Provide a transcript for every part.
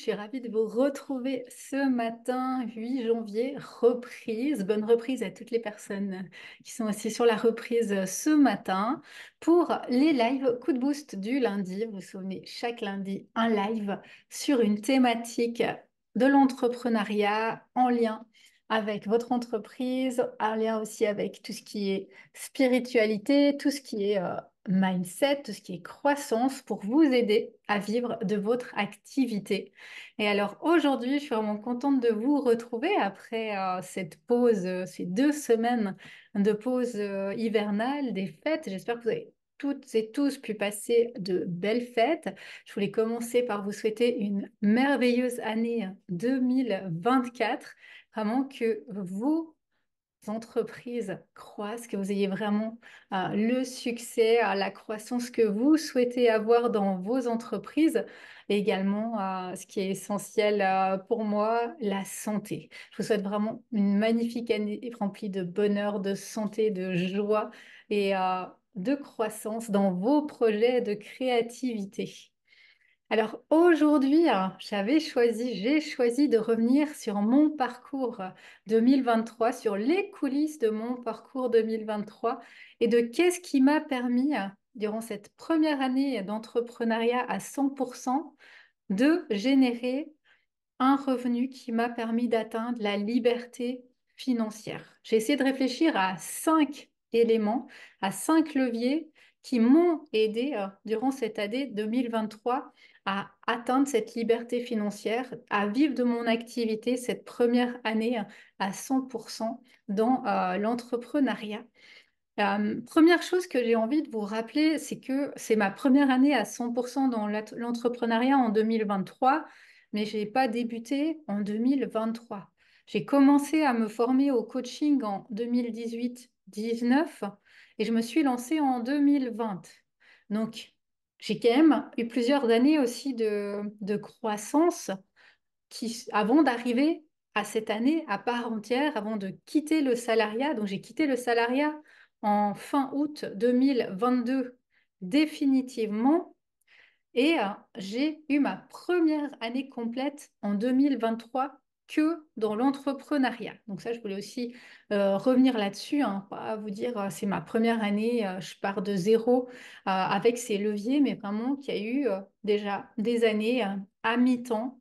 je suis ravie de vous retrouver ce matin, 8 janvier, reprise. Bonne reprise à toutes les personnes qui sont aussi sur la reprise ce matin pour les lives coup de boost du lundi. Vous vous souvenez, chaque lundi, un live sur une thématique de l'entrepreneuriat en lien avec votre entreprise, en lien aussi avec tout ce qui est spiritualité, tout ce qui est mindset, tout ce qui est croissance pour vous aider à vivre de votre activité. Et alors aujourd'hui, je suis vraiment contente de vous retrouver après cette pause, ces 2 semaines de pause hivernale, des fêtes. J'espère que vous avez toutes et tous pu passer de belles fêtes. Je voulais commencer par vous souhaiter une merveilleuse année 2024. Vraiment que vos entreprises croissent, que vous ayez vraiment le succès, la croissance que vous souhaitez avoir dans vos entreprises. Et également, ce qui est essentiel pour moi, la santé. Je vous souhaite vraiment une magnifique année remplie de bonheur, de santé, de joie et de croissance dans vos projets de créativité. Alors aujourd'hui, j'ai choisi de revenir sur mon parcours 2023, sur les coulisses de mon parcours 2023 et de qu'est-ce qui m'a permis, durant cette première année d'entrepreneuriat à 100%, de générer un revenu qui m'a permis d'atteindre la liberté financière. J'ai essayé de réfléchir à 5 éléments, à 5 leviers qui m'ont aidé durant cette année 2023 à atteindre cette liberté financière, à vivre de mon activité cette première année à 100% dans l'entrepreneuriat. Première chose que j'ai envie de vous rappeler, c'est que c'est ma première année à 100% dans l'entrepreneuriat en 2023, mais je n'ai pas débuté en 2023. J'ai commencé à me former au coaching en 2018-19 et je me suis lancée en 2020. Donc, j'ai quand même eu plusieurs années aussi de croissance avant d'arriver à cette année à part entière, avant de quitter le salariat. Donc, j'ai quitté le salariat en fin août 2022 définitivement et j'ai eu ma première année complète en 2023 que dans l'entrepreneuriat. Donc ça, je voulais aussi revenir là-dessus, hein, pas vous dire c'est ma première année, je pars de zéro avec ces leviers, mais vraiment qu'il y a eu déjà des années à mi-temps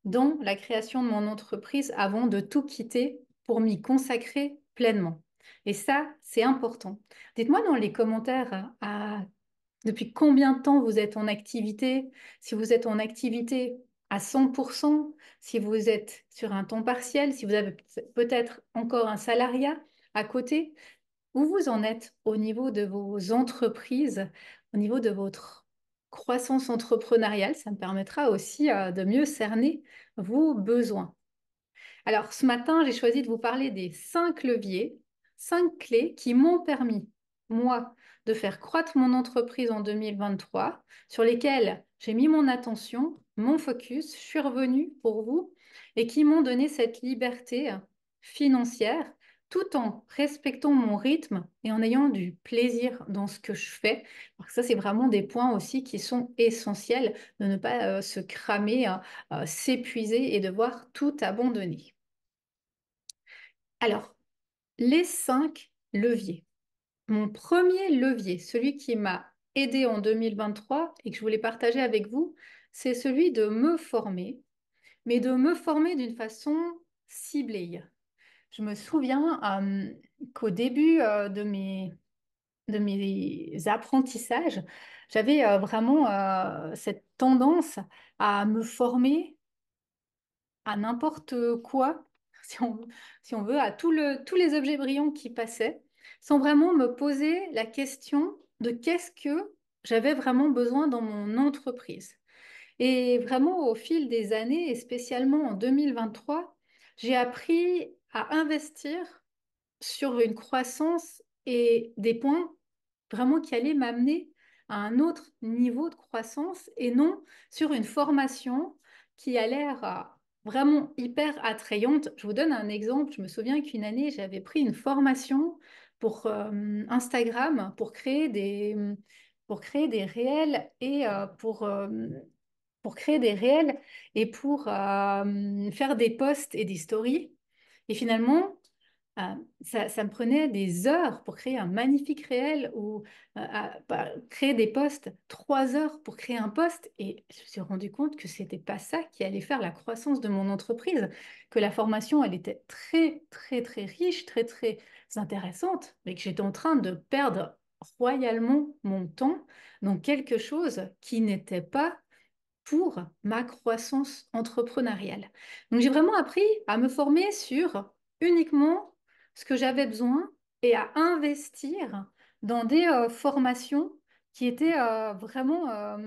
dans la création de mon entreprise avant de tout quitter pour m'y consacrer pleinement. Et ça, c'est important. Dites-moi dans les commentaires depuis combien de temps vous êtes en activité, si vous êtes en activité à 100%, si vous êtes sur un temps partiel, si vous avez peut-être encore un salariat à côté, où vous en êtes au niveau de vos entreprises, au niveau de votre croissance entrepreneuriale. Ça me permettra aussi de mieux cerner vos besoins. Alors, ce matin, j'ai choisi de vous parler des 5 leviers, 5 clés qui m'ont permis, moi, de faire croître mon entreprise en 2023, sur lesquelles j'ai mis mon attention, mon focus, je suis revenue pour vous, et qui m'ont donné cette liberté financière, tout en respectant mon rythme et en ayant du plaisir dans ce que je fais. Alors ça, c'est vraiment des points aussi qui sont essentiels, de ne pas se cramer, s'épuiser et devoir tout abandonner. Alors, les 5 leviers. Mon premier levier, celui qui m'a aidé en 2023 et que je voulais partager avec vous, c'est celui de me former, mais de me former d'une façon ciblée. Je me souviens qu'au début de mes apprentissages, j'avais vraiment cette tendance à me former à n'importe quoi, si on, si on veut, à tous les objets brillants qui passaient, sans vraiment me poser la question de qu'est-ce que j'avais vraiment besoin dans mon entreprise. Et vraiment, au fil des années, et spécialement en 2023, j'ai appris à investir sur une croissance et des points vraiment qui allaient m'amener à un autre niveau de croissance et non sur une formation qui a l'air vraiment hyper attrayante. Je vous donne un exemple. Je me souviens qu'une année, j'avais pris une formation pour Instagram pour créer des réels et pour créer des réels et pour faire des posts et des stories. Et finalement, ça me prenait des heures pour créer un magnifique réel ou créer des posts, 3 heures pour créer un post. Et je me suis rendu compte que c'était pas ça qui allait faire la croissance de mon entreprise, que la formation, elle était très, très, très riche, très, très intéressante, mais que j'étais en train de perdre royalement mon temps dans quelque chose qui n'était pas pour ma croissance entrepreneuriale. Donc, j'ai vraiment appris à me former sur uniquement ce que j'avais besoin et à investir dans des formations qui étaient vraiment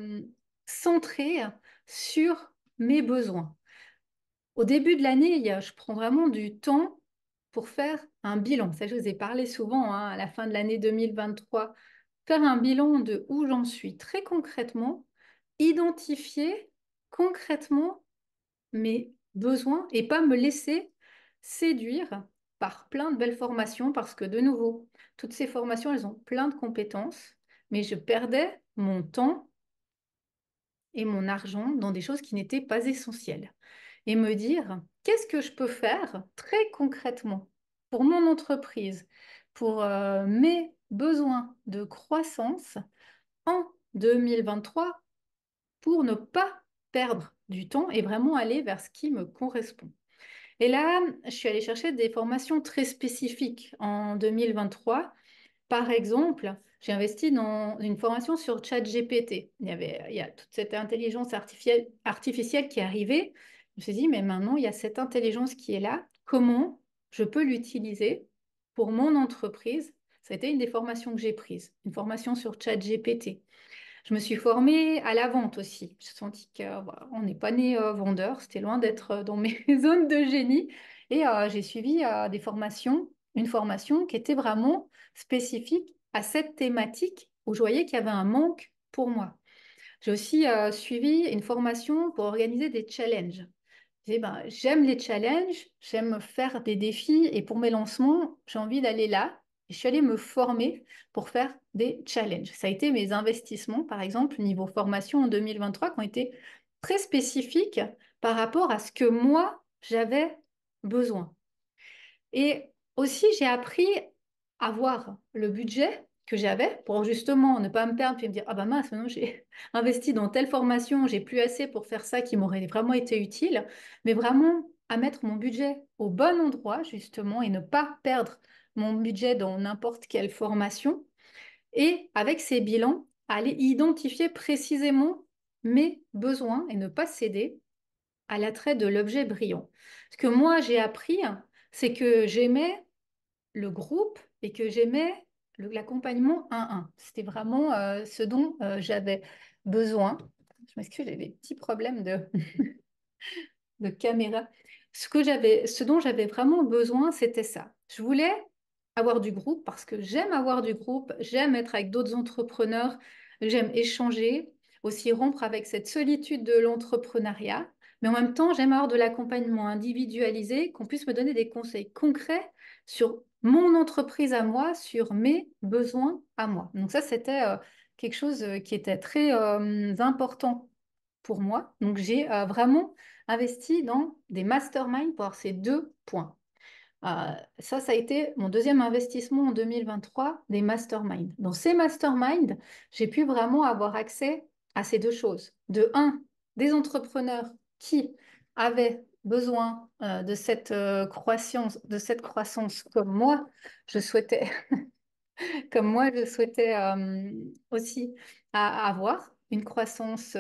centrées sur mes besoins. Au début de l'année, je prends vraiment du temps pour faire un bilan. Ça, je vous ai parlé souvent à la fin de l'année 2023. Faire un bilan de où j'en suis très concrètement, identifier concrètement mes besoins et pas me laisser séduire par plein de belles formations parce que de nouveau, toutes ces formations, elles ont plein de compétences, mais je perdais mon temps et mon argent dans des choses qui n'étaient pas essentielles. Et me dire, qu'est-ce que je peux faire très concrètement pour mon entreprise, pour mes besoins de croissance en 2023 pour ne pas perdre du temps et vraiment aller vers ce qui me correspond. Et là, je suis allée chercher des formations très spécifiques en 2023. Par exemple, j'ai investi dans une formation sur ChatGPT. Il y a toute cette intelligence artificielle qui est arrivée. Je me suis dit, mais maintenant, il y a cette intelligence qui est là. Comment je peux l'utiliser pour mon entreprise? Ça a été une des formations que j'ai prises, une formation sur ChatGPT. Je me suis formée à la vente aussi. J'ai senti qu'on voilà, on n'est pas né vendeur, c'était loin d'être dans mes zones de génie. Et j'ai suivi des formations, une formation qui était vraiment spécifique à cette thématique où je voyais qu'il y avait un manque pour moi. J'ai aussi suivi une formation pour organiser des challenges. Je disais, ben, j'aime les challenges, j'aime faire des défis et pour mes lancements, j'ai envie d'aller là. Et je suis allée me former pour faire des challenges. Ça a été mes investissements, par exemple, niveau formation en 2023, qui ont été très spécifiques par rapport à ce que moi, j'avais besoin. Et aussi, j'ai appris à voir le budget que j'avais pour justement ne pas me perdre puis me dire, ah bah mince, maintenant j'ai investi dans telle formation, j'ai plus assez pour faire ça qui m'aurait vraiment été utile, mais vraiment à mettre mon budget au bon endroit justement et ne pas perdre mon budget dans n'importe quelle formation et avec ces bilans, aller identifier précisément mes besoins et ne pas céder à l'attrait de l'objet brillant. Ce que moi j'ai appris, c'est que j'aimais le groupe et que j'aimais l'accompagnement 1-1. C'était vraiment ce dont j'avais besoin. Je m'excuse, j'ai des petits problèmes de caméra. Ce dont j'avais vraiment besoin, c'était ça. Je voulais avoir du groupe parce que j'aime avoir du groupe, j'aime être avec d'autres entrepreneurs, j'aime échanger, aussi rompre avec cette solitude de l'entrepreneuriat. Mais en même temps, j'aime avoir de l'accompagnement individualisé, qu'on puisse me donner des conseils concrets sur mon entreprise à moi, sur mes besoins à moi. Donc ça, c'était quelque chose qui était très important pour moi. Donc j'ai vraiment investi dans des masterminds pour avoir ces 2 points. Ça a été mon deuxième investissement en 2023, des masterminds. Dans ces masterminds, j'ai pu vraiment avoir accès à ces 2 choses. De un, des entrepreneurs qui avaient besoin de cette croissance comme moi, je souhaitais, comme moi, je souhaitais aussi avoir une croissance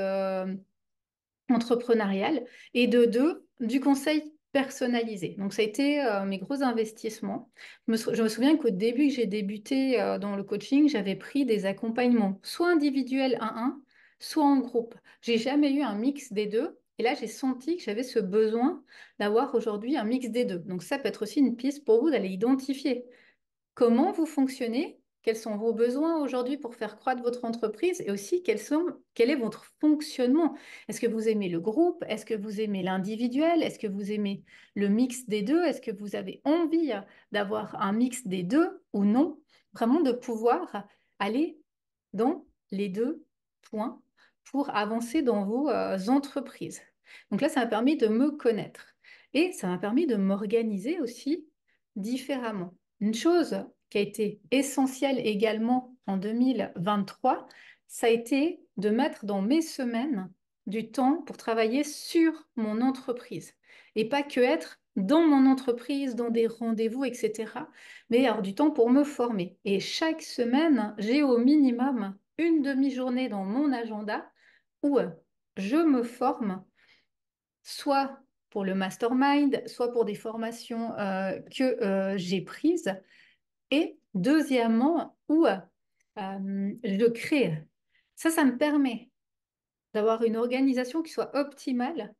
entrepreneuriale et de deux, du conseil personnalisé. Donc, ça a été mes gros investissements. Je me souviens qu'au début que j'ai débuté dans le coaching, j'avais pris des accompagnements, soit individuels 1-1, soit en groupe. J'ai jamais eu un mix des deux. Et là, j'ai senti que j'avais ce besoin d'avoir aujourd'hui un mix des deux. Donc, ça peut être aussi une piste pour vous d'aller identifier comment vous fonctionnez, quels sont vos besoins aujourd'hui pour faire croître votre entreprise et aussi quel est votre fonctionnement. Est-ce que vous aimez le groupe? Est-ce que vous aimez l'individuel? Est-ce que vous aimez le mix des deux? Est-ce que vous avez envie d'avoir un mix des deux ou non? Vraiment de pouvoir aller dans les 2 points pour avancer dans vos entreprises. Donc là, ça m'a permis de me connaître et ça m'a permis de m'organiser aussi différemment. Une chose qui a été essentielle également en 2023, ça a été de mettre dans mes semaines du temps pour travailler sur mon entreprise et pas que être dans mon entreprise, dans des rendez-vous, etc., mais avoir du temps pour me former. Et chaque semaine, j'ai au minimum une demi-journée dans mon agenda où je me forme, soit pour le mastermind, soit pour des formations que j'ai prises, et deuxièmement, où je crée. Ça me permet d'avoir une organisation qui soit optimale,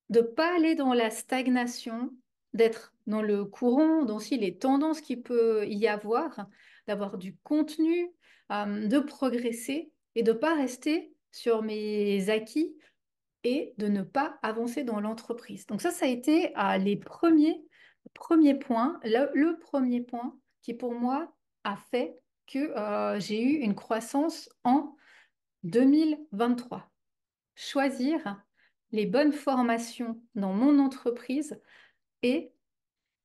de ne pas aller dans la stagnation, d'être dans le courant, dans aussi les tendances qu'il peut y avoir, d'avoir du contenu, de progresser et de ne pas rester sur mes acquis et de ne pas avancer dans l'entreprise. Donc ça a été les premiers points, le premier point qui pour moi a fait que j'ai eu une croissance en 2023. Choisir les bonnes formations dans mon entreprise et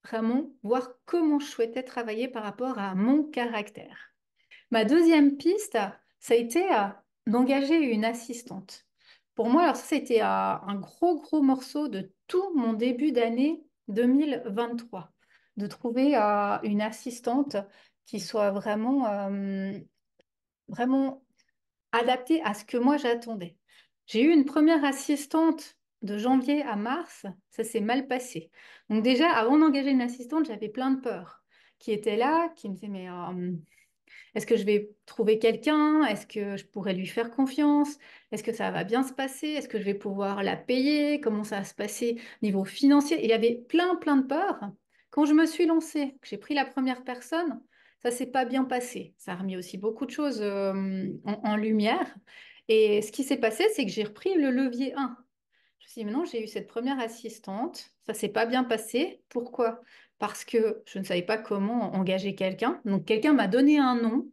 vraiment voir comment je souhaitais travailler par rapport à mon caractère. Ma deuxième piste, ça a été d'engager une assistante. Pour moi, alors ça, c'était un gros morceau de tout mon début d'année 2023, de trouver une assistante qui soit vraiment adaptée à ce que moi j'attendais. J'ai eu une première assistante de janvier à mars, ça s'est mal passé. Donc déjà, avant d'engager une assistante, j'avais plein de peurs qui étaient là, qui me disaient, mais est-ce que je vais trouver quelqu'un? Est-ce que je pourrais lui faire confiance? Est-ce que ça va bien se passer? Est-ce que je vais pouvoir la payer? Comment ça va se passer niveau financier? Et il y avait plein de peurs. Quand je me suis lancée, que j'ai pris la première personne, ça s'est pas bien passé. Ça a remis aussi beaucoup de choses en lumière. Et ce qui s'est passé, c'est que j'ai repris le levier 1. Je me suis dit, mais non, j'ai eu cette première assistante, ça s'est pas bien passé. Pourquoi? Parce que je ne savais pas comment engager quelqu'un. Donc, quelqu'un m'a donné un nom,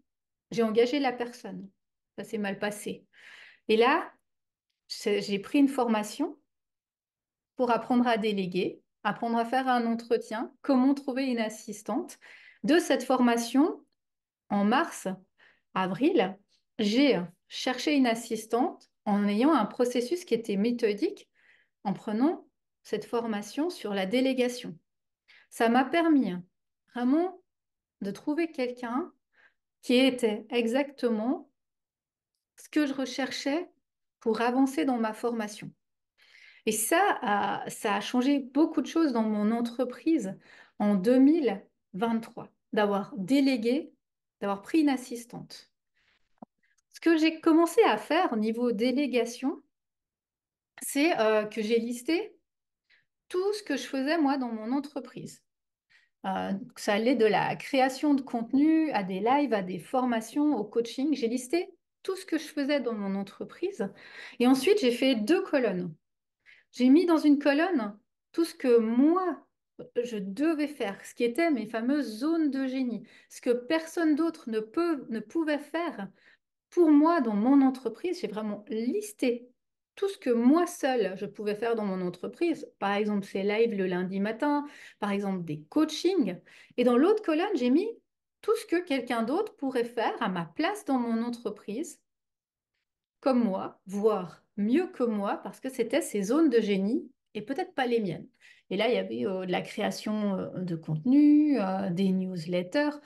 j'ai engagé la personne. Ça s'est mal passé. Et là, j'ai pris une formation pour apprendre à déléguer, apprendre à faire un entretien, comment trouver une assistante. De cette formation, en mars, avril, j'ai cherché une assistante en ayant un processus qui était méthodique en prenant cette formation sur la délégation. Ça m'a permis vraiment de trouver quelqu'un qui était exactement ce que je recherchais pour avancer dans ma formation. Et ça a changé beaucoup de choses dans mon entreprise en 2023, d'avoir délégué, d'avoir pris une assistante. Ce que j'ai commencé à faire au niveau délégation, c'est que j'ai listé tout ce que je faisais moi dans mon entreprise. Ça allait de la création de contenu à des lives, à des formations, au coaching. J'ai listé tout ce que je faisais dans mon entreprise. Et ensuite, j'ai fait deux colonnes. J'ai mis dans une colonne tout ce que moi, je devais faire, ce qui était mes fameuses zones de génie, ce que personne d'autre ne pouvait faire pour moi, dans mon entreprise, j'ai vraiment listé tout ce que moi seule, je pouvais faire dans mon entreprise. Par exemple, ces lives le lundi matin, par exemple, des coachings. Et dans l'autre colonne, j'ai mis tout ce que quelqu'un d'autre pourrait faire à ma place dans mon entreprise, comme moi, voire mieux que moi, parce que c'était ses zones de génie et peut-être pas les miennes. Et là, il y avait de la création de contenu, des newsletters,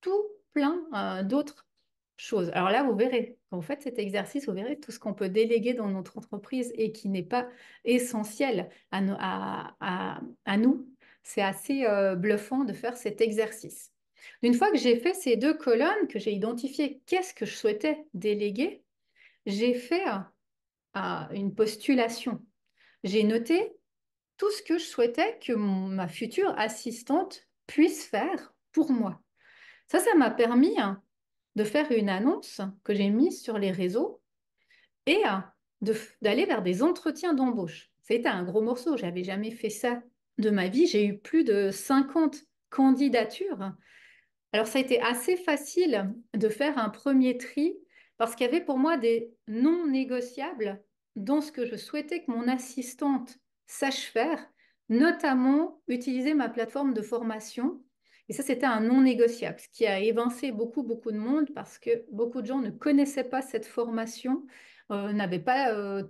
tout plein d'autres choses. Alors là, vous verrez, quand vous faites cet exercice, vous verrez tout ce qu'on peut déléguer dans notre entreprise et qui n'est pas essentiel à nous. C'est assez bluffant de faire cet exercice. Une fois que j'ai fait ces deux colonnes, que j'ai identifié qu'est-ce que je souhaitais déléguer, j'ai fait une postulation. J'ai noté tout ce que je souhaitais que ma future assistante puisse faire pour moi. Ça m'a permis de faire une annonce que j'ai mise sur les réseaux et d'aller vers des entretiens d'embauche. C'était un gros morceau, j'avais jamais fait ça de ma vie. J'ai eu plus de 50 candidatures. Alors ça a été assez facile de faire un premier tri parce qu'il y avait pour moi des non négociables dans ce que je souhaitais que mon assistante sache faire, notamment utiliser ma plateforme de formation. Et ça, c'était un non négociable, ce qui a évincé beaucoup, beaucoup de monde parce que beaucoup de gens ne connaissaient pas cette formation, n'avaient pas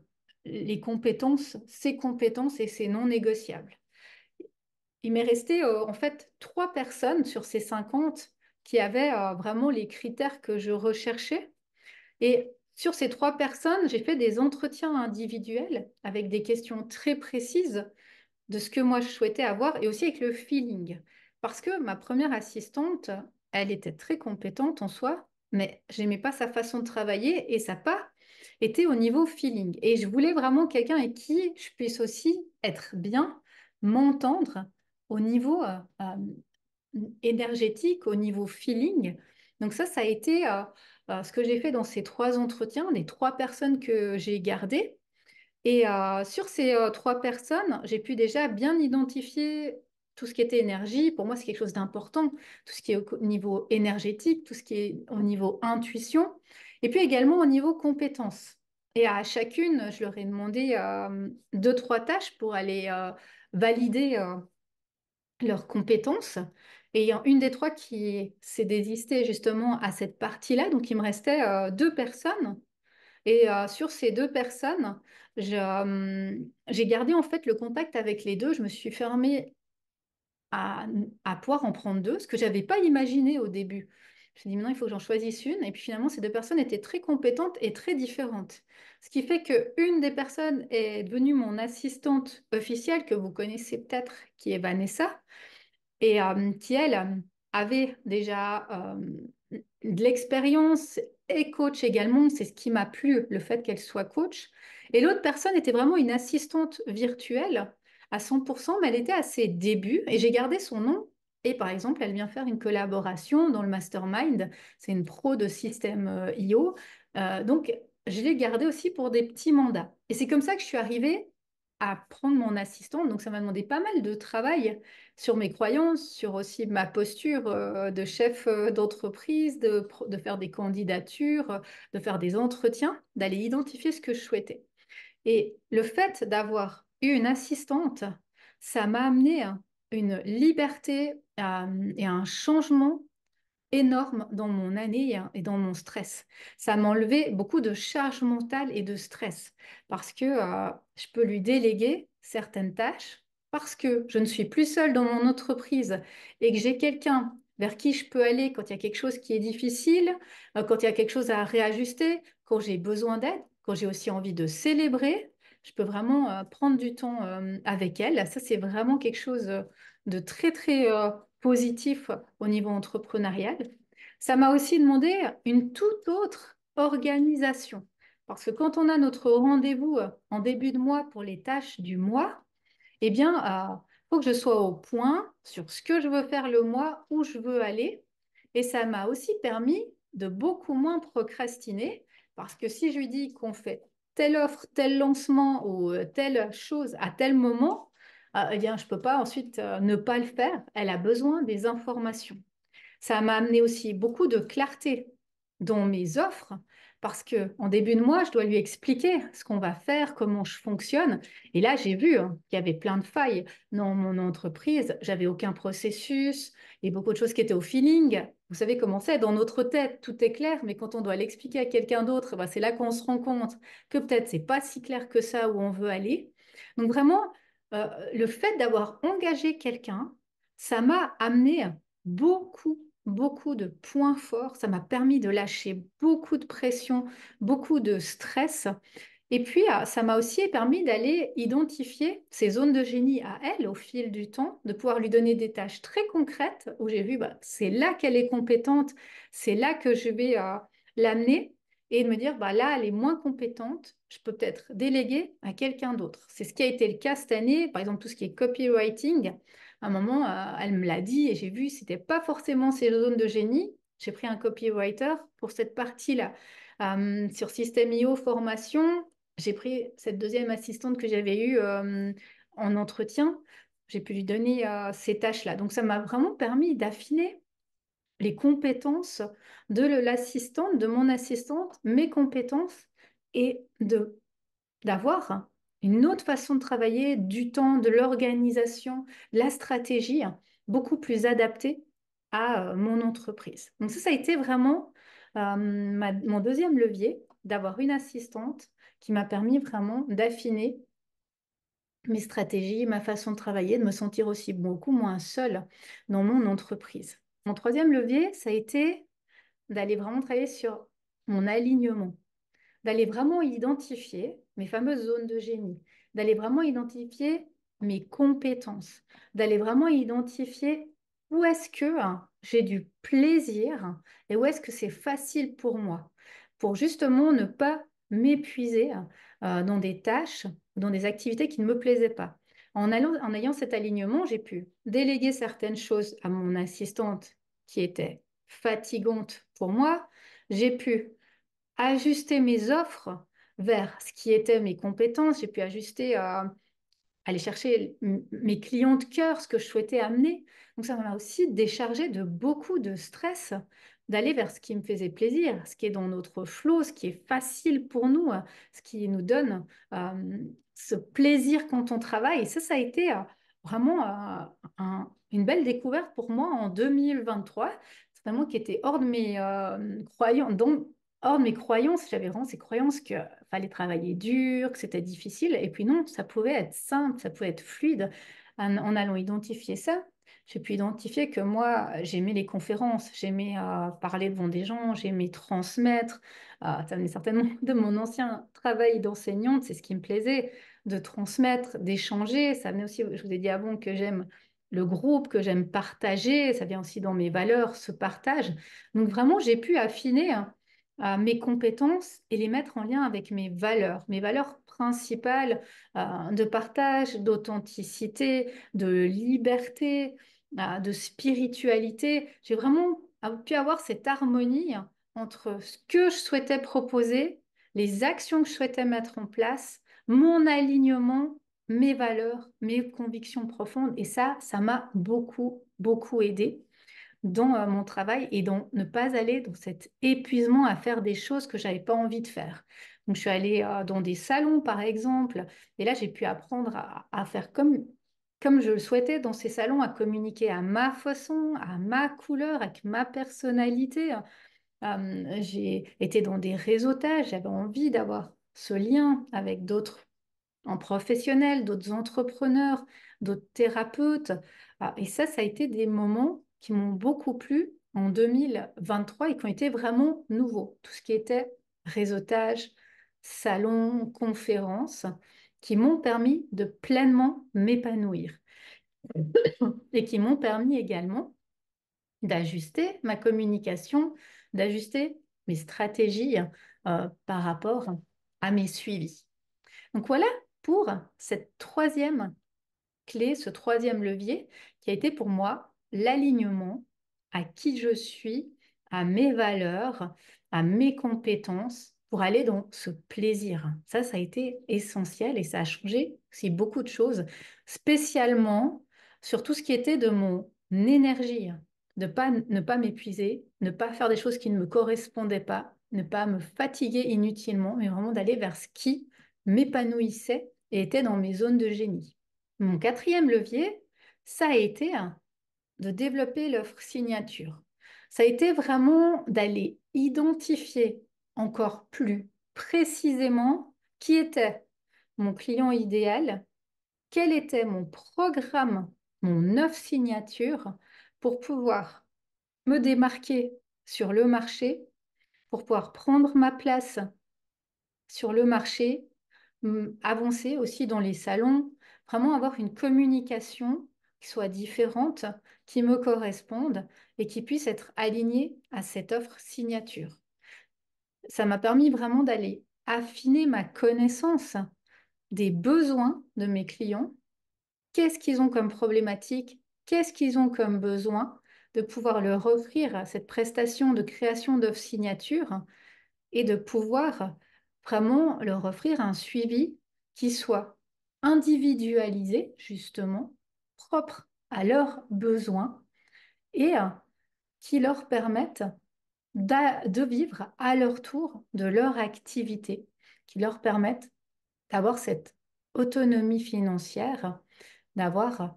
les compétences, ces compétences et ces non négociables. Il m'est resté en fait 3 personnes sur ces 50 qui avaient vraiment les critères que je recherchais. Et sur ces 3 personnes, j'ai fait des entretiens individuels avec des questions très précises de ce que moi je souhaitais avoir et aussi avec le feeling. Parce que ma première assistante, elle était très compétente en soi, mais j'aimais pas sa façon de travailler et ça n'a pas été au niveau feeling. Et je voulais vraiment quelqu'un avec qui je puisse aussi être bien, m'entendre au niveau énergétique, au niveau feeling. Donc ça a été ce que j'ai fait dans ces 3 entretiens, les 3 personnes que j'ai gardées. Et sur ces 3 personnes, j'ai pu déjà bien identifier tout ce qui était énergie. Pour moi, c'est quelque chose d'important. Tout ce qui est au niveau énergétique, tout ce qui est au niveau intuition, et puis également au niveau compétences. Et à chacune, je leur ai demandé 2, 3 tâches pour aller valider leurs compétences. Et il y a une des 3 qui s'est désistée justement à cette partie-là. Donc, il me restait 2 personnes. Et sur ces 2 personnes, j'ai gardé en fait le contact avec les deux. Je me suis fermée à, à pouvoir en prendre 2, ce que j'avais pas imaginé au début. Je me suis dit, maintenant, il faut que j'en choisisse une. Et puis finalement, ces 2 personnes étaient très compétentes et très différentes. Ce qui fait qu'une des personnes est devenue mon assistante officielle, que vous connaissez peut-être, qui est Vanessa et qui, elle, avait déjà de l'expérience et coach également. C'est ce qui m'a plu, le fait qu'elle soit coach. Et l'autre personne était vraiment une assistante virtuelle à 100%, mais elle était à ses débuts et j'ai gardé son nom. Et par exemple, elle vient faire une collaboration dans le Mastermind. C'est une pro de système IO. Donc, je l'ai gardée aussi pour des petits mandats. Et c'est comme ça que je suis arrivée à prendre mon assistante. Donc, ça m'a demandé pas mal de travail sur mes croyances, sur aussi ma posture de chef d'entreprise, de faire des candidatures, de faire des entretiens, d'aller identifier ce que je souhaitais. Et le fait d'avoir eu une assistante, ça m'a amené une liberté et un changement énorme dans mon année et dans mon stress. Ça m'a enlevé beaucoup de charge mentale et de stress parce que je peux lui déléguer certaines tâches parce que je ne suis plus seule dans mon entreprise et que j'ai quelqu'un vers qui je peux aller quand il y a quelque chose qui est difficile, quand il y a quelque chose à réajuster, quand j'ai besoin d'aide, quand j'ai aussi envie de célébrer. Je peux vraiment prendre du temps avec elle. Ça, c'est vraiment quelque chose de très, très positif au niveau entrepreneurial. Ça m'a aussi demandé une toute autre organisation. Parce que quand on a notre rendez-vous en début de mois pour les tâches du mois, eh bien, faut que je sois au point sur ce que je veux faire le mois, où je veux aller. Et ça m'a aussi permis de beaucoup moins procrastiner. Parce que si je lui dis qu'on fait telle offre, tel lancement ou telle chose à tel moment, eh bien, je ne peux pas ensuite ne pas le faire. Elle a besoin des informations. Ça m'a amené aussi beaucoup de clarté dans mes offres parce que en début de mois, je dois lui expliquer ce qu'on va faire, comment je fonctionne. Et là, j'ai vu qu'il y avait plein de failles dans mon entreprise. J'avais aucun processus et beaucoup de choses qui étaient au feeling. Vous savez comment c'est, dans notre tête, tout est clair, mais quand on doit l'expliquer à quelqu'un d'autre, bah, c'est là qu'on se rend compte que peut-être c'est pas si clair que ça où on veut aller. Donc vraiment, le fait d'avoir engagé quelqu'un, ça m'a amené beaucoup de points forts. Ça m'a permis de lâcher beaucoup de pression, beaucoup de stress. Et puis, ça m'a aussi permis d'aller identifier ses zones de génie à elle au fil du temps, de pouvoir lui donner des tâches très concrètes où j'ai vu, bah, c'est là qu'elle est compétente, c'est là que je vais l'amener et de me dire, bah, là, elle est moins compétente, je peux peut-être déléguer à quelqu'un d'autre. C'est ce qui a été le cas cette année, par exemple, tout ce qui est copywriting. À un moment, elle me l'a dit et j'ai vu, c'était pas forcément ses zones de génie. J'ai pris un copywriter pour cette partie-là. Sur System.io formation, j'ai pris cette deuxième assistante que j'avais eue en entretien. J'ai pu lui donner ces tâches-là. Donc, ça m'a vraiment permis d'affiner les compétences de l'assistante, de mon assistante, mes compétences et d'avoir une autre façon de travailler, du temps, de l'organisation, de la stratégie beaucoup plus adaptée à mon entreprise. Donc ça a été vraiment mon deuxième levier, d'avoir une assistante qui m'a permis vraiment d'affiner mes stratégies, ma façon de travailler, de me sentir aussi beaucoup moins seule dans mon entreprise. Mon troisième levier, ça a été d'aller vraiment travailler sur mon alignement, d'aller vraiment identifier mes fameuses zones de génie, d'aller vraiment identifier mes compétences, d'aller vraiment identifier où est-ce que j'ai du plaisir et où est-ce que c'est facile pour moi, pour justement ne pas m'épuiser dans des tâches, dans des activités qui ne me plaisaient pas. En ayant cet alignement, j'ai pu déléguer certaines choses à mon assistante qui étaient fatigantes pour moi. J'ai pu ajuster mes offres vers ce qui étaient mes compétences. J'ai pu ajuster, aller chercher mes clients de cœur, ce que je souhaitais amener. Donc ça m'a aussi déchargé de beaucoup de stress d'aller vers ce qui me faisait plaisir, ce qui est dans notre flow, ce qui est facile pour nous, ce qui nous donne ce plaisir quand on travaille. Et ça a été vraiment une belle découverte pour moi en 2023. C'est vraiment qui était hors de mes croyances, hors de mes croyances. J'avais vraiment ces croyances qu'il fallait travailler dur, que c'était difficile. Et puis non, ça pouvait être simple, ça pouvait être fluide. En allant identifier ça, j'ai pu identifier que moi, j'aimais les conférences, j'aimais parler devant des gens, j'aimais transmettre. Ça venait certainement de mon ancien travail d'enseignante, c'est ce qui me plaisait, de transmettre, d'échanger. Ça venait aussi, je vous ai dit avant que j'aime le groupe, que j'aime partager. Ça vient aussi dans mes valeurs, ce partage. Donc vraiment, j'ai pu affiner mes compétences et les mettre en lien avec mes valeurs principales de partage, d'authenticité, de liberté, de spiritualité. J'ai vraiment pu avoir cette harmonie entre ce que je souhaitais proposer, les actions que je souhaitais mettre en place, mon alignement, mes valeurs, mes convictions profondes. Et ça m'a beaucoup, beaucoup aidé dans mon travail et dans ne pas aller dans cet épuisement à faire des choses que j'avais pas envie de faire. Donc, je suis allée dans des salons, par exemple, et là, j'ai pu apprendre à faire comme je le souhaitais dans ces salons, à communiquer à ma façon, à ma couleur, avec ma personnalité. J'ai été dans des réseautages, j'avais envie d'avoir ce lien avec d'autres en professionnels, d'autres entrepreneurs, d'autres thérapeutes. Et ça a été des moments qui m'ont beaucoup plu en 2023 et qui ont été vraiment nouveaux. Tout ce qui était réseautage, salon, conférences, qui m'ont permis de pleinement m'épanouir et qui m'ont permis également d'ajuster ma communication, d'ajuster mes stratégies par rapport à mes suivis. Donc voilà pour cette troisième clé, ce troisième levier qui a été pour moi l'alignement à qui je suis, à mes valeurs, à mes compétences pour aller dans ce plaisir. Ça a été essentiel et ça a changé aussi beaucoup de choses, spécialement sur tout ce qui était de mon énergie, ne pas m'épuiser, ne pas faire des choses qui ne me correspondaient pas, ne pas me fatiguer inutilement, mais vraiment d'aller vers ce qui m'épanouissait et était dans mes zones de génie. Mon quatrième levier, ça a été de développer l'offre signature. Ça a été vraiment d'aller identifier encore plus précisément qui était mon client idéal, quel était mon programme, mon offre signature pour pouvoir me démarquer sur le marché, pour pouvoir prendre ma place sur le marché, avancer aussi dans les salons, vraiment avoir une communication qui soit différente, qui me corresponde et qui puisse être alignée à cette offre signature. Ça m'a permis vraiment d'aller affiner ma connaissance des besoins de mes clients. Qu'est-ce qu'ils ont comme problématique? Qu'est-ce qu'ils ont comme besoin? De pouvoir leur offrir cette prestation de création d'offre signature et de pouvoir vraiment leur offrir un suivi qui soit individualisé, justement, propre à leurs besoins et qui leur permettent de vivre à leur tour de leur activité, qui leur permettent d'avoir cette autonomie financière, d'avoir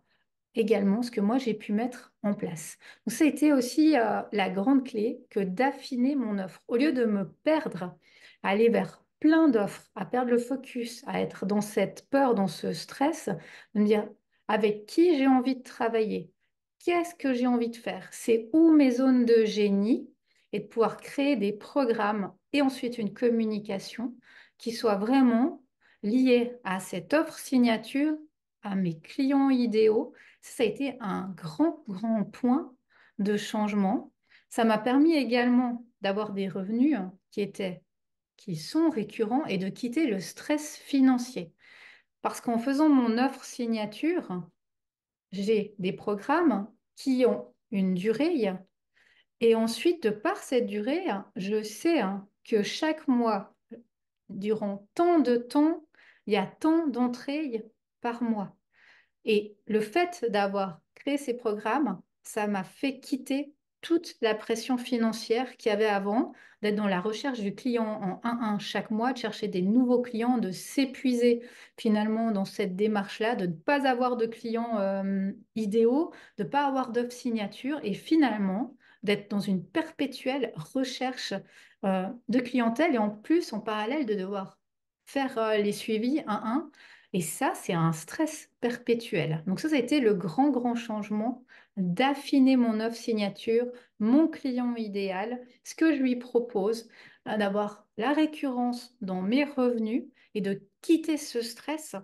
également ce que moi j'ai pu mettre en place. Donc, ça a été aussi la grande clé que d'affiner mon offre. Au lieu de me perdre, à aller vers plein d'offres, à perdre le focus, à être dans cette peur, dans ce stress, de me dire avec qui j'ai envie de travailler, qu'est-ce que j'ai envie de faire, c'est où mes zones de génie, et de pouvoir créer des programmes et ensuite une communication qui soit vraiment liée à cette offre signature, à mes clients idéaux. Ça a été un grand, grand point de changement. Ça m'a permis également d'avoir des revenus qui sont récurrents et de quitter le stress financier. Parce qu'en faisant mon offre signature, j'ai des programmes qui ont une durée et ensuite, de par cette durée, je sais que chaque mois, durant tant de temps, il y a tant d'entrées par mois. Et le fait d'avoir créé ces programmes, ça m'a fait quitter toute la pression financière qu'il y avait avant, d'être dans la recherche du client en 1-1 chaque mois, de chercher des nouveaux clients, de s'épuiser finalement dans cette démarche-là, de ne pas avoir de clients idéaux, de ne pas avoir d'offre signature et finalement d'être dans une perpétuelle recherche de clientèle et en plus en parallèle de devoir faire les suivis 1-1 et ça, c'est un stress perpétuel. Donc ça a été le grand, grand changement d'affiner mon offre signature, mon client idéal, ce que je lui propose, d'avoir la récurrence dans mes revenus et de quitter ce stress.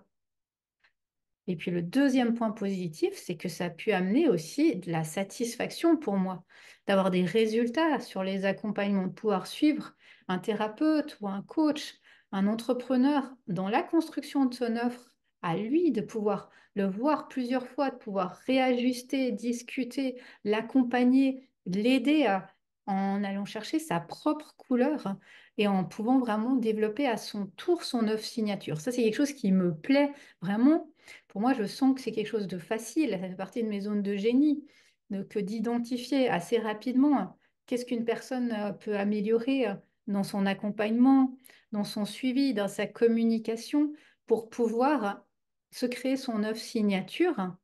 Et puis le deuxième point positif, c'est que ça a pu amener aussi de la satisfaction pour moi, d'avoir des résultats sur les accompagnements, de pouvoir suivre un thérapeute ou un coach, un entrepreneur dans la construction de son offre, à lui de pouvoir le voir plusieurs fois, de pouvoir réajuster, discuter, l'accompagner, en allant chercher sa propre couleur et en pouvant vraiment développer à son tour son offre signature. Ça, c'est quelque chose qui me plaît vraiment pour moi, je sens que c'est quelque chose de facile, ça fait partie de mes zones de génie, que d'identifier assez rapidement qu'est-ce qu'une personne peut améliorer dans son accompagnement, dans son suivi, dans sa communication, pour pouvoir se créer son œuvre signature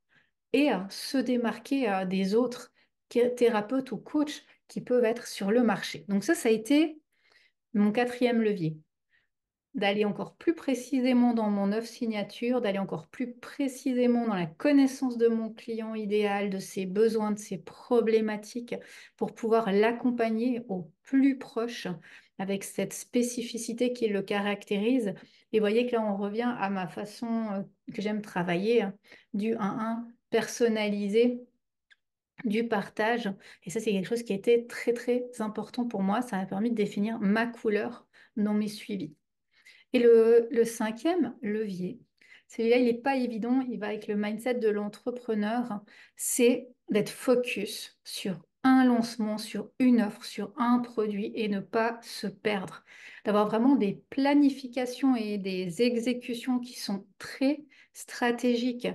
et se démarquer des autres thérapeutes ou coachs qui peuvent être sur le marché. Donc ça a été mon quatrième levier d'aller encore plus précisément dans mon œuvre signature, d'aller encore plus précisément dans la connaissance de mon client idéal, de ses besoins, de ses problématiques, pour pouvoir l'accompagner au plus proche avec cette spécificité qui le caractérise. Et voyez que là, on revient à ma façon que j'aime travailler, du 1-1 personnalisé, du partage. Et ça, c'est quelque chose qui a été très, très important pour moi. Ça m'a permis de définir ma couleur dans mes suivis. Et le cinquième levier, celui-là, il n'est pas évident, il va avec le mindset de l'entrepreneur, c'est d'être focus sur un lancement, sur une offre, sur un produit et ne pas se perdre. D'avoir vraiment des planifications et des exécutions qui sont très stratégiques.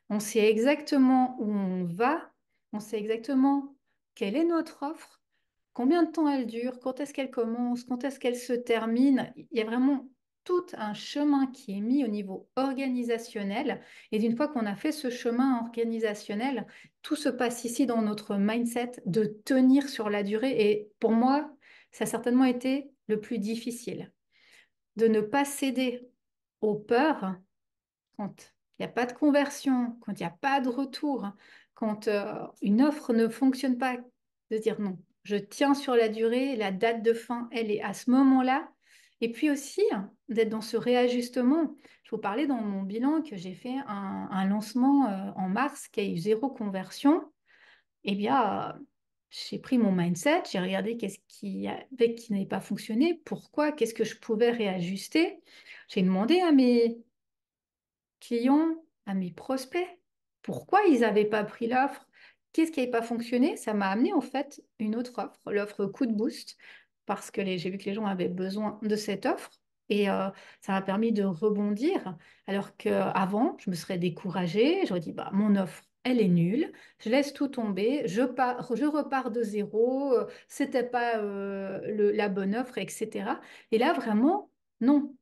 On sait exactement où on va, on sait exactement quelle est notre offre, combien de temps elle dure, quand est-ce qu'elle commence, quand est-ce qu'elle se termine. Il y a vraiment tout un chemin qui est mis au niveau organisationnel. Et d'une fois qu'on a fait ce chemin organisationnel, tout se passe ici dans notre mindset de tenir sur la durée. Et pour moi, ça a certainement été le plus difficile, de ne pas céder aux peurs quand il n'y a pas de conversion, quand il n'y a pas de retour, quand une offre ne fonctionne pas, de dire non, je tiens sur la durée, la date de fin, elle est à ce moment-là. Et puis aussi, d'être dans ce réajustement. Je vous parlais dans mon bilan que j'ai fait un lancement en mars qui a eu zéro conversion. Eh bien, j'ai pris mon mindset, j'ai regardé qu'est-ce qui n'avait pas fonctionné, pourquoi, qu'est-ce que je pouvais réajuster. J'ai demandé à mes clients, à mes prospects, pourquoi ils n'avaient pas pris l'offre, qu'est-ce qui n'avait pas fonctionné, ça m'a amené en fait une autre offre, l'offre Coup de Boost, parce que j'ai vu que les gens avaient besoin de cette offre et ça m'a permis de rebondir, alors qu'avant, je me serais découragée, j'aurais dit, bah, mon offre, elle est nulle, je laisse tout tomber, je repars de zéro, c'était pas la bonne offre, etc. Et là, vraiment, non.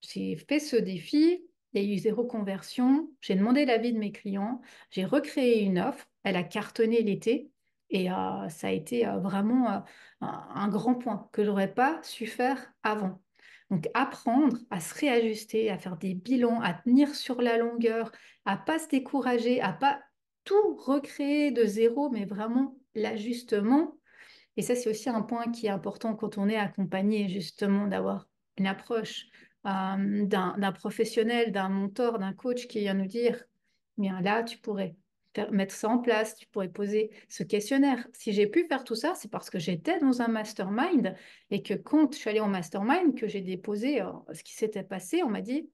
J'ai fait ce défi, il y a eu zéro conversion, j'ai demandé l'avis de mes clients, j'ai recréé une offre, elle a cartonné l'été et ça a été vraiment un grand point que j'aurais pas su faire avant. Donc apprendre à se réajuster, à faire des bilans, à tenir sur la longueur, à pas se décourager, à pas tout recréer de zéro, mais vraiment l'ajustement. Et ça, c'est aussi un point qui est important quand on est accompagné, justement, d'avoir une approche d'un professionnel, d'un mentor, d'un coach qui vient nous dire, bien là, tu pourrais mettre ça en place, tu pourrais poser ce questionnaire. Si j'ai pu faire tout ça, c'est parce que j'étais dans un mastermind et que quand je suis allée en mastermind, que j'ai déposé ce qui s'était passé, on m'a dit,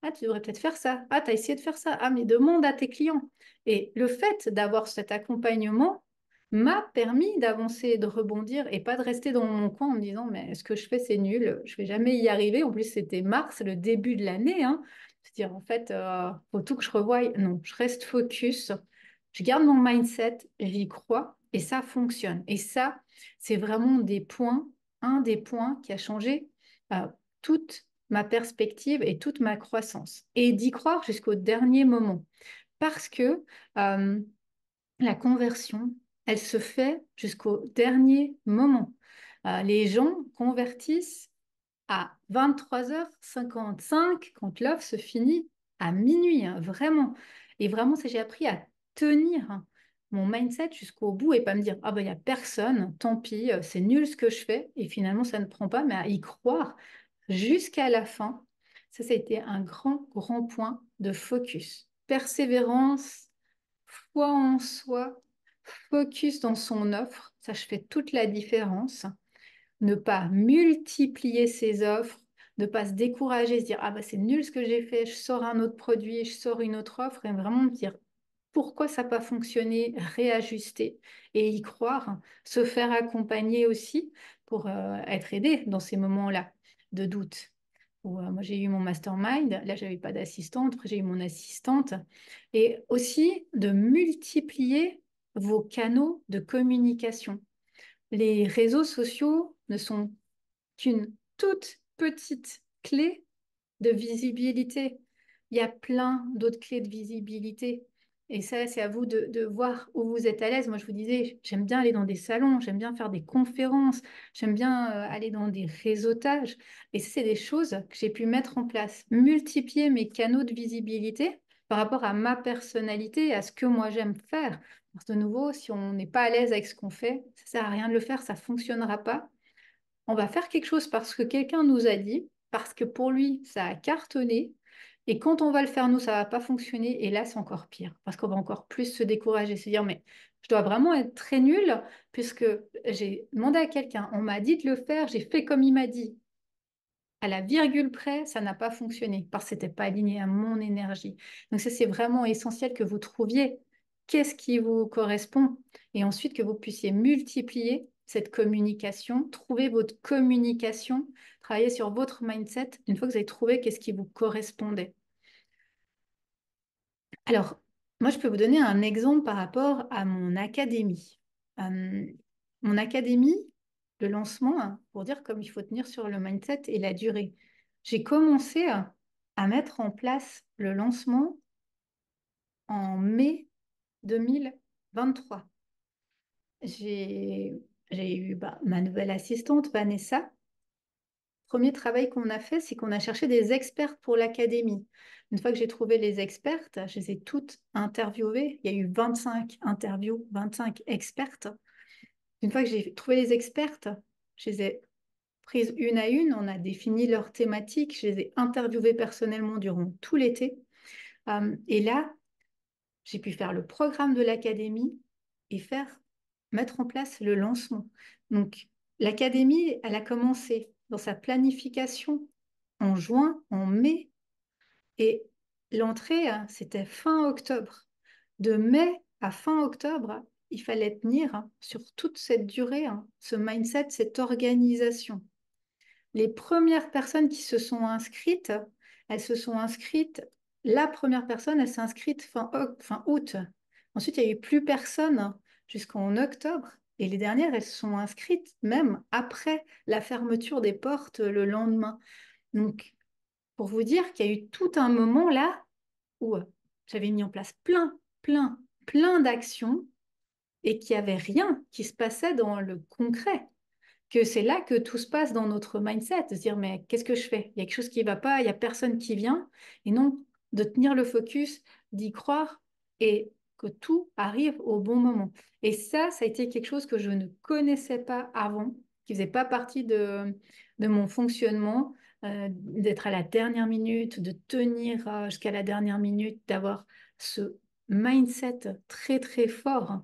ah, tu devrais peut-être faire ça. Ah, tu as essayé de faire ça. Ah, mais demande à tes clients. Et le fait d'avoir cet accompagnement m'a permis d'avancer et de rebondir et pas de rester dans mon coin en me disant, mais ce que je fais, c'est nul, je vais jamais y arriver. En plus, c'était mars, le début de l'année, hein. C'est-à-dire, en fait, faut tout que je revoie. Non, je reste focus, je garde mon mindset, j'y crois et ça fonctionne. Et ça, c'est vraiment un des points qui a changé toute ma perspective et toute ma croissance. Et d'y croire jusqu'au dernier moment. Parce que euh, la conversion, elle se fait jusqu'au dernier moment. Les gens convertissent à 23h55 quand l'offre se finit à minuit, hein, vraiment. Et vraiment, ça, j'ai appris à tenir mon mindset jusqu'au bout et pas me dire, ah ben il n'y a personne, tant pis, c'est nul ce que je fais. Et finalement, ça ne prend pas, mais à y croire jusqu'à la fin. Ça a été un grand, grand point de focus. Persévérance, foi en soi, focus dans son offre, ça je fais toute la différence. Ne pas multiplier ses offres, ne pas se décourager, se dire ah bah c'est nul ce que j'ai fait, je sors un autre produit, je sors une autre offre et vraiment me dire pourquoi ça n'a pas fonctionné, réajuster et y croire, se faire accompagner aussi pour être aidé dans ces moments-là de doute. Moi, j'ai eu mon mastermind, là, j'avais pas d'assistante, après, j'ai eu mon assistante. Et aussi de multiplier vos canaux de communication. Les réseaux sociaux ne sont qu'une toute petite clé de visibilité. Il y a plein d'autres clés de visibilité. Et ça, c'est à vous de voir où vous êtes à l'aise. Moi, je vous disais, j'aime bien aller dans des salons, j'aime bien faire des conférences, j'aime bien aller dans des réseautages. Et ça, c'est des choses que j'ai pu mettre en place. Multiplier mes canaux de visibilité par rapport à ma personnalité et à ce que moi j'aime faire. Parce que de nouveau, si on n'est pas à l'aise avec ce qu'on fait, ça sert à rien de le faire, ça fonctionnera pas. On va faire quelque chose parce que quelqu'un nous a dit, parce que pour lui, ça a cartonné. Et quand on va le faire, nous, ça va pas fonctionner. Et là, c'est encore pire, parce qu'on va encore plus se décourager, se dire, mais je dois vraiment être très nulle, puisque j'ai demandé à quelqu'un, on m'a dit de le faire, j'ai fait comme il m'a dit. À la virgule près, ça n'a pas fonctionné, parce que c'était pas aligné à mon énergie. Donc ça, c'est vraiment essentiel que vous trouviez qu'est-ce qui vous correspond, et ensuite que vous puissiez multiplier cette communication, trouver votre communication, travailler sur votre mindset une fois que vous avez trouvé qu'est-ce qui vous correspondait. Alors, moi, je peux vous donner un exemple par rapport à mon académie. Euh, Mon académie, le lancement, hein, pour dire comme il faut tenir sur le mindset et la durée. J'ai commencé à mettre en place le lancement en mai 2023. J'ai, j'ai eu ma nouvelle assistante, Vanessa. Premier travail qu'on a fait, c'est qu'on a cherché des experts pour l'académie. Une fois que j'ai trouvé les expertes, je les ai toutes interviewées. Il y a eu 25 interviews, 25 expertes. Une fois que j'ai trouvé les expertes, je les ai prises une à une. On a défini leur thématique. Je les ai interviewées personnellement durant tout l'été. Et là, j'ai pu faire le programme de l'académie et mettre en place le lancement. Donc, l'académie, elle a commencé dans sa planification en juin, en mai, et l'entrée, hein, c'était fin octobre. De mai à fin octobre, il fallait tenir sur toute cette durée, ce mindset, cette organisation. Les premières personnes qui se sont inscrites, elles se sont inscrites, la première personne, elle s'est inscrite fin août. Ensuite, il n'y a eu plus personne jusqu'en octobre. Et les dernières, elles se sont inscrites même après la fermeture des portes le lendemain. Donc, pour vous dire qu'il y a eu tout un moment là où j'avais mis en place plein d'actions et qu'il n'y avait rien qui se passait dans le concret. Que c'est là que tout se passe dans notre mindset, de se dire, mais qu'est-ce que je fais? Il y a quelque chose qui ne va pas, il n'y a personne qui vient. Et non, de tenir le focus, d'y croire et que tout arrive au bon moment. Et ça a été quelque chose que je ne connaissais pas avant, qui faisait pas partie de mon fonctionnement, d'être à la dernière minute, de tenir jusqu'à la dernière minute, d'avoir ce mindset très fort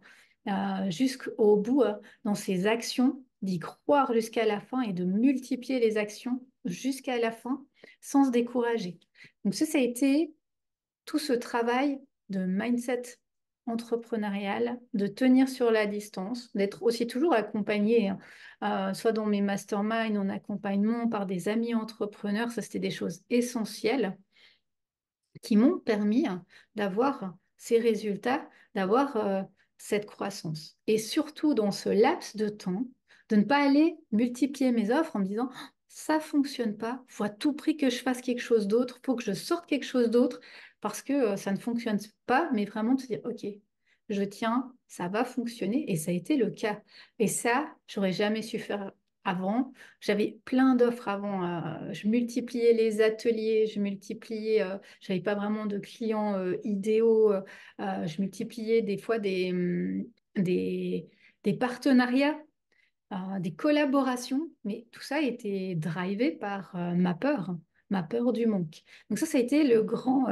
jusqu'au bout dans ses actions, d'y croire jusqu'à la fin et de multiplier les actions jusqu'à la fin sans se décourager. Donc ça a été tout ce travail de mindset entrepreneurial, de tenir sur la distance, d'être aussi toujours accompagné, hein, soit dans mes masterminds, en accompagnement par des amis entrepreneurs, ça c'était des choses essentielles qui m'ont permis d'avoir ces résultats, d'avoir cette croissance. Et surtout dans ce laps de temps, de ne pas aller multiplier mes offres en me disant, ça fonctionne pas, faut à tout prix que je fasse quelque chose d'autre, faut que je sorte quelque chose d'autre parce que ça ne fonctionne pas, mais vraiment de se dire, OK, je tiens, ça va fonctionner et ça a été le cas. Et ça, j'aurais jamais su faire avant. J'avais plein d'offres avant. Je multipliais les ateliers, je n'avais pas vraiment de clients idéaux. Je multipliais des fois des partenariats, des collaborations, mais tout ça a été drivé par ma peur du manque. Donc ça a été le grand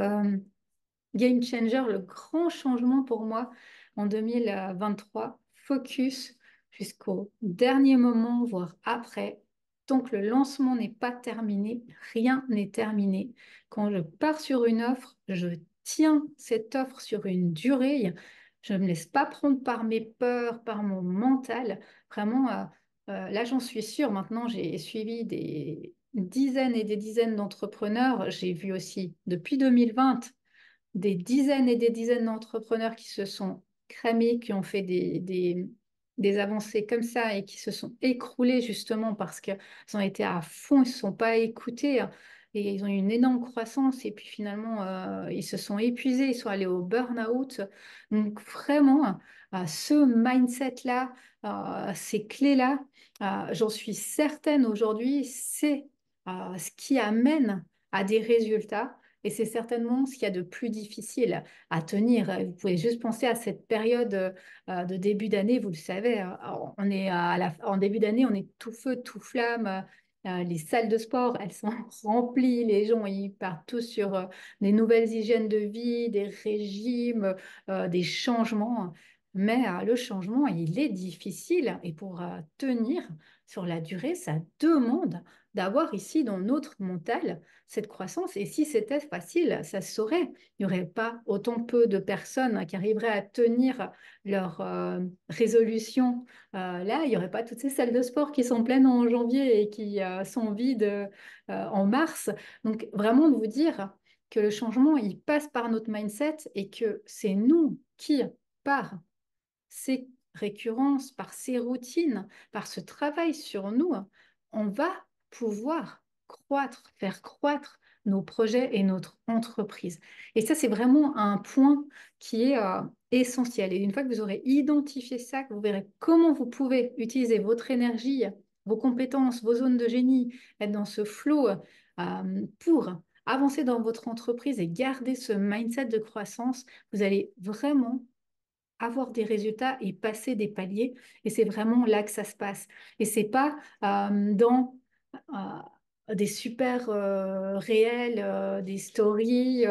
game changer, le grand changement pour moi en 2023. Focus jusqu'au dernier moment, voire après. Tant que le lancement n'est pas terminé, rien n'est terminé. Quand je pars sur une offre, je tiens cette offre sur une durée. Je ne me laisse pas prendre par mes peurs, par mon mental. Vraiment, là, j'en suis sûre. Maintenant, j'ai suivi des dizaines et des dizaines d'entrepreneurs. J'ai vu aussi depuis 2020 des dizaines et des dizaines d'entrepreneurs qui se sont cramés, qui ont fait des avancées comme ça et qui se sont écroulés justement parce qu'ils ont été à fond, ils ne se sont pas écoutés et ils ont eu une énorme croissance et puis finalement ils se sont épuisés, ils sont allés au burn-out. Donc vraiment, ce mindset-là, ces clés-là, j'en suis certaine aujourd'hui, c'est ce qui amène à des résultats. Et c'est certainement ce qu'il y a de plus difficile à tenir. Vous pouvez juste penser à cette période de début d'année, vous le savez, on est en début d'année, on est tout feu, tout flamme. Les salles de sport, elles sont remplies, les gens, ils partent tous sur des nouvelles hygiènes de vie, des régimes, des changements. Mais le changement, il est difficile et pour tenir sur la durée, ça demande d'avoir ici dans notre mental cette croissance. Et si c'était facile, ça se saurait. Il n'y aurait pas autant peu de personnes qui arriveraient à tenir leur résolution. Là, il n'y aurait pas toutes ces salles de sport qui sont pleines en janvier et qui sont vides en mars. Donc, vraiment de vous dire que le changement, il passe par notre mindset et que c'est nous qui, par ces récurrences, par ces routines, par ce travail sur nous, on va pouvoir croître, faire croître nos projets et notre entreprise. Et ça, c'est vraiment un point qui est essentiel. Et une fois que vous aurez identifié ça, que vous verrez comment vous pouvez utiliser votre énergie, vos compétences, vos zones de génie, être dans ce flow pour avancer dans votre entreprise et garder ce mindset de croissance, vous allez vraiment avoir des résultats et passer des paliers. Et c'est vraiment là que ça se passe. Et c'est pas dans des super réels, des stories,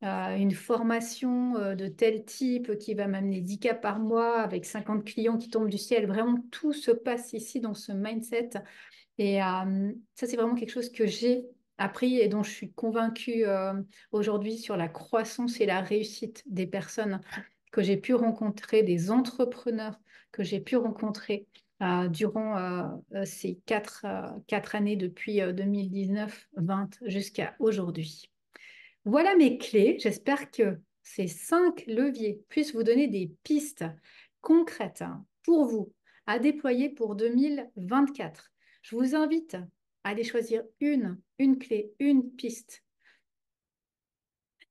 une formation de tel type qui va m'amener 10 cas par mois avec 50 clients qui tombent du ciel. Vraiment, tout se passe ici dans ce mindset. Et ça, c'est vraiment quelque chose que j'ai appris et dont je suis convaincue aujourd'hui sur la croissance et la réussite des personnes que j'ai pu rencontrer, des entrepreneurs que j'ai pu rencontrer durant ces quatre années depuis 2019-20 jusqu'à aujourd'hui. Voilà mes clés. J'espère que ces 5 leviers puissent vous donner des pistes concrètes pour vous à déployer pour 2024. Je vous invite à aller choisir une clé, une piste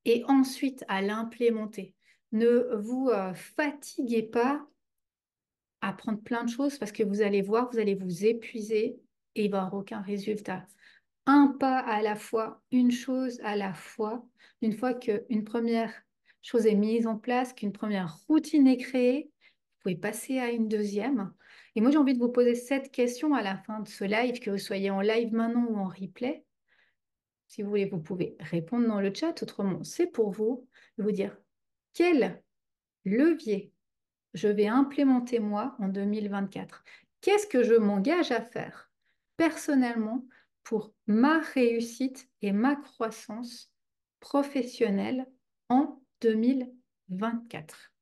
et ensuite à l'implémenter. Ne vous fatiguez pas à prendre plein de choses parce que vous allez voir, vous allez vous épuiser et il va n'y avoir aucun résultat. Un pas à la fois, une chose à la fois. Une fois qu'une première chose est mise en place, qu'une première routine est créée, vous pouvez passer à une deuxième. Et moi, j'ai envie de vous poser cette question à la fin de ce live, que vous soyez en live maintenant ou en replay. Si vous voulez, vous pouvez répondre dans le chat. Autrement, c'est pour vous de vous dire quel levier je vais implémenter moi en 2024. Qu'est-ce que je m'engage à faire personnellement pour ma réussite et ma croissance professionnelle en 2024?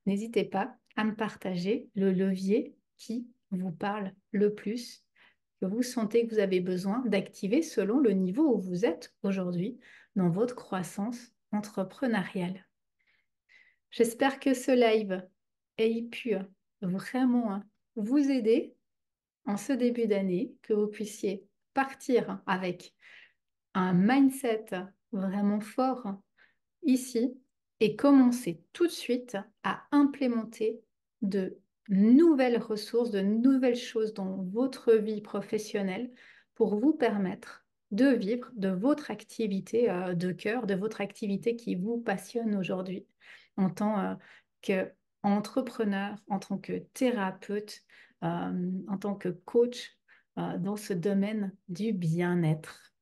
N'hésitez pas à me partager le levier qui vous parle le plus, que vous sentez que vous avez besoin d'activer selon le niveau où vous êtes aujourd'hui dans votre croissance entrepreneuriale. J'espère que ce live ait pu vraiment vous aider en ce début d'année, que vous puissiez partir avec un mindset vraiment fort ici et commencer tout de suite à implémenter de nouvelles ressources, de nouvelles choses dans votre vie professionnelle pour vous permettre de vivre de votre activité de cœur, de votre activité qui vous passionne aujourd'hui en tant qu'entrepreneur, en tant que thérapeute, en tant que coach dans ce domaine du bien-être.